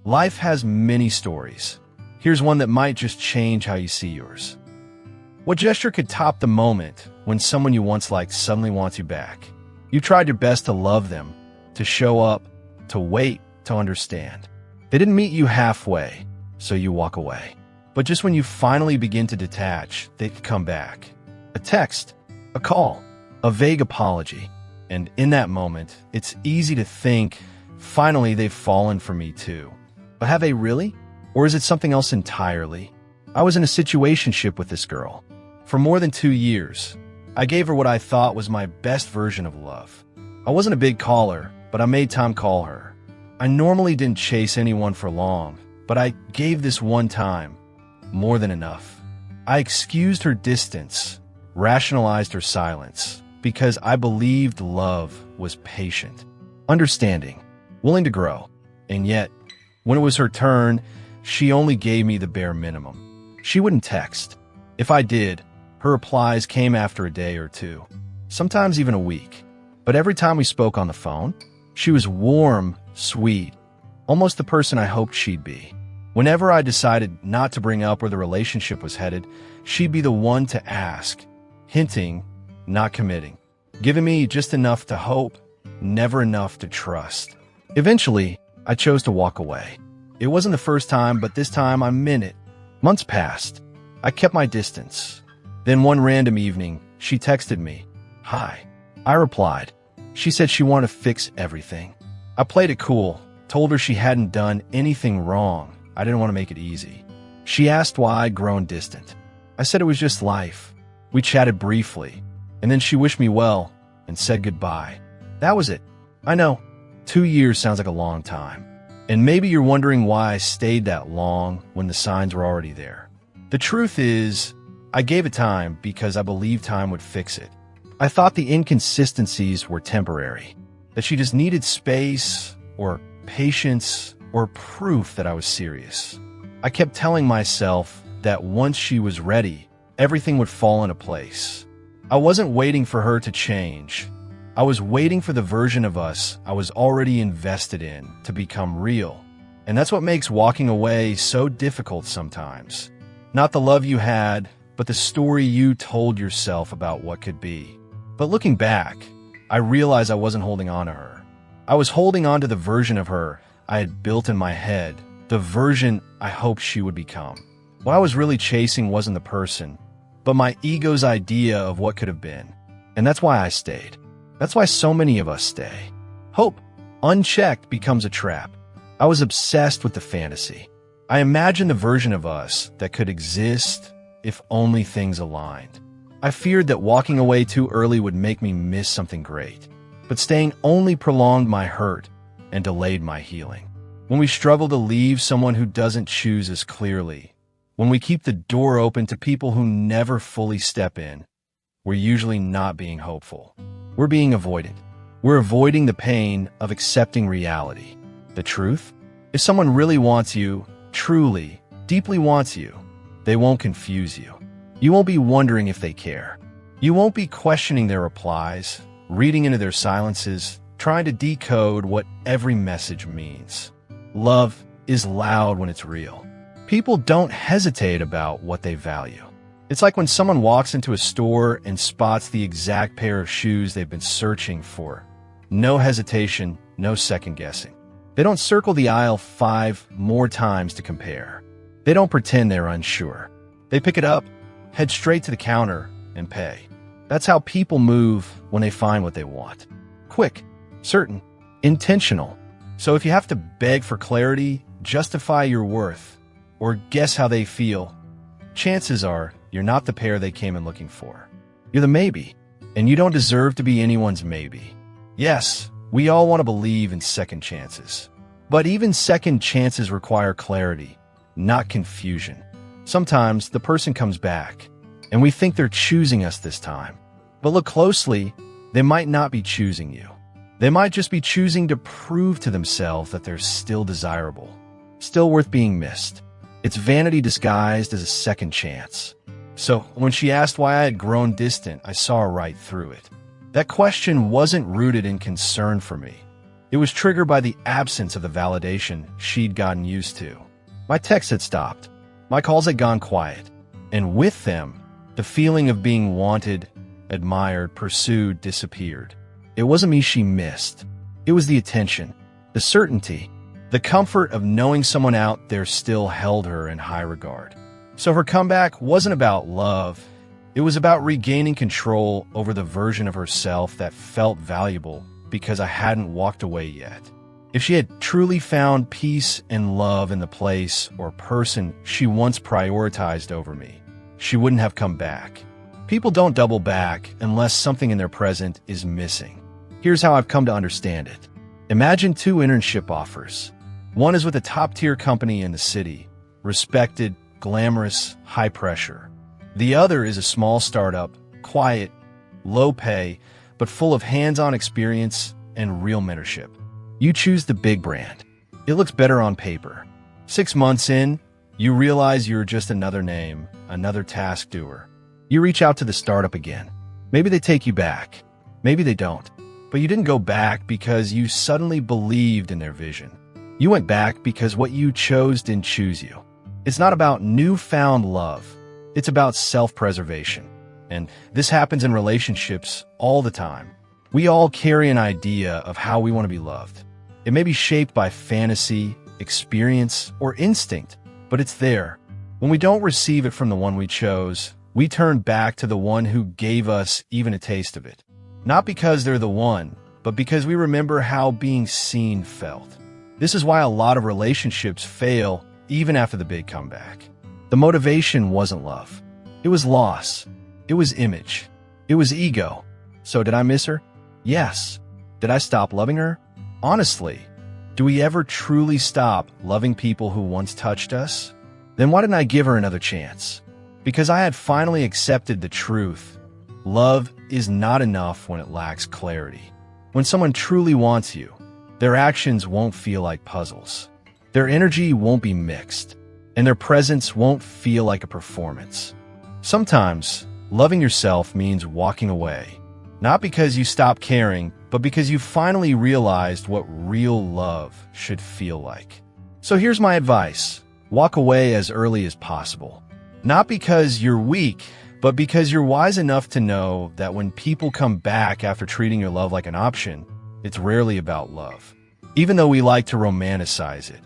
Life has many stories. Here's one that might just change how you see yours. What gesture could top the moment when someone you once liked suddenly wants you back? You tried your best to love them, to show up, to wait, to understand. They didn't meet you halfway, so you walk away. But just when you finally begin to detach, they could come back. A text, a call, a vague apology. And in that moment, it's easy to think, finally they've fallen for me too. But have they really? Or is it something else entirely? I was in a situationship with this girl. For more than 2 years, I gave her what I thought was my best version of love. I wasn't a big caller, but I made time call her. I normally didn't chase anyone for long, but I gave this one time more than enough. I excused her distance, rationalized her silence, because I believed love was patient, understanding, willing to grow. And yet, when it was her turn, she only gave me the bare minimum. She wouldn't text. If I did, her replies came after a day or two, sometimes even a week. But every time we spoke on the phone, she was warm, sweet, almost the person I hoped she'd be. Whenever I decided not to bring up where the relationship was headed, she'd be the one to ask, hinting, not committing, giving me just enough to hope, never enough to trust. Eventually, I chose to walk away. It wasn't the first time, but this time I meant it. Months passed. I kept my distance. Then one random evening, she texted me, "Hi." I replied. She said she wanted to fix everything. I played it cool, told her she hadn't done anything wrong. I didn't want to make it easy. She asked why I'd grown distant. I said it was just life. We chatted briefly, and then she wished me well and said goodbye. That was it. I know, 2 years sounds like a long time. And maybe you're wondering why I stayed that long when the signs were already there. The truth is, I gave it time because I believed time would fix it. I thought the inconsistencies were temporary, that she just needed space or patience or proof that I was serious. I kept telling myself that once she was ready, everything would fall into place. I wasn't waiting for her to change. I was waiting for the version of us I was already invested in to become real. And that's what makes walking away so difficult sometimes. Not the love you had, but the story you told yourself about what could be. But looking back, I realized I wasn't holding on to her. I was holding on to the version of her I had built in my head, the version I hoped she would become. What I was really chasing wasn't the person, but my ego's idea of what could have been. And that's why I stayed. That's why so many of us stay. Hope, unchecked, becomes a trap. I was obsessed with the fantasy. I imagined the version of us that could exist if only things aligned. I feared that walking away too early would make me miss something great. But staying only prolonged my hurt and delayed my healing. When we struggle to leave someone who doesn't choose us clearly, when we keep the door open to people who never fully step in, we're usually not being hopeful. We're being avoidant. We're avoiding the pain of accepting reality. The truth? If someone really wants you, truly, deeply wants you, they won't confuse you. You won't be wondering if they care. You won't be questioning their replies, reading into their silences, trying to decode what every message means. Love is loud when it's real. People don't hesitate about what they value. It's like when someone walks into a store and spots the exact pair of shoes they've been searching for. No hesitation, no second guessing. They don't circle the aisle 5 more times to compare. They don't pretend they're unsure. They pick it up, head straight to the counter, and pay. That's how people move when they find what they want. Quick, certain, intentional. So if you have to beg for clarity, justify your worth, or guess how they feel, chances are you're not the pair they came in looking for. You're the maybe, and you don't deserve to be anyone's maybe. Yes, we all want to believe in second chances. But even second chances require clarity, not confusion. Sometimes the person comes back, and we think they're choosing us this time. But look closely, they might not be choosing you. They might just be choosing to prove to themselves that they're still desirable, still worth being missed. It's vanity disguised as a second chance. So when she asked why I had grown distant, I saw right through it. That question wasn't rooted in concern for me. It was triggered by the absence of the validation she'd gotten used to. My texts had stopped. My calls had gone quiet. And with them, the feeling of being wanted, admired, pursued disappeared. It wasn't me she missed. It was the attention, the certainty, the comfort of knowing someone out there still held her in high regard. So her comeback wasn't about love. It was about regaining control over the version of herself that felt valuable because I hadn't walked away yet. If she had truly found peace and love in the place or person she once prioritized over me, she wouldn't have come back. People don't double back unless something in their present is missing. Here's how I've come to understand it. Imagine two internship offers. One is with a top-tier company in the city, respected, glamorous, high pressure. The other is a small startup, quiet, low pay, but full of hands-on experience and real mentorship. You choose the big brand. It looks better on paper. 6 months in, you realize you're just another name, another task doer. You reach out to the startup again. Maybe they take you back. Maybe they don't. But you didn't go back because you suddenly believed in their vision. You went back because what you chose didn't choose you. It's not about newfound love. It's about self-preservation. And this happens in relationships all the time. We all carry an idea of how we want to be loved. It may be shaped by fantasy, experience, or instinct, but it's there. When we don't receive it from the one we chose, we turn back to the one who gave us even a taste of it. Not because they're the one, but because we remember how being seen felt. This is why a lot of relationships fail even after the big comeback. The motivation wasn't love. It was loss. It was image. It was ego. So did I miss her? Yes. Did I stop loving her? Honestly, do we ever truly stop loving people who once touched us? Then why didn't I give her another chance? Because I had finally accepted the truth. Love is not enough when it lacks clarity. When someone truly wants you, their actions won't feel like puzzles. Their energy won't be mixed, and their presence won't feel like a performance. Sometimes, loving yourself means walking away. Not because you stopped caring, but because you finally realized what real love should feel like. So here's my advice. Walk away as early as possible. Not because you're weak, but because you're wise enough to know that when people come back after treating your love like an option, it's rarely about love. Even though we like to romanticize it,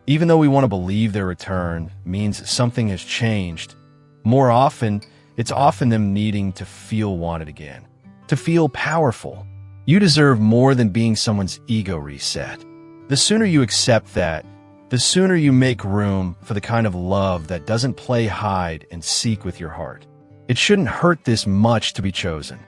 even though we want to believe their return means something has changed, more often, it's often them needing to feel wanted again. To feel powerful. You deserve more than being someone's ego reset. The sooner you accept that, the sooner you make room for the kind of love that doesn't play hide and seek with your heart. It shouldn't hurt this much to be chosen.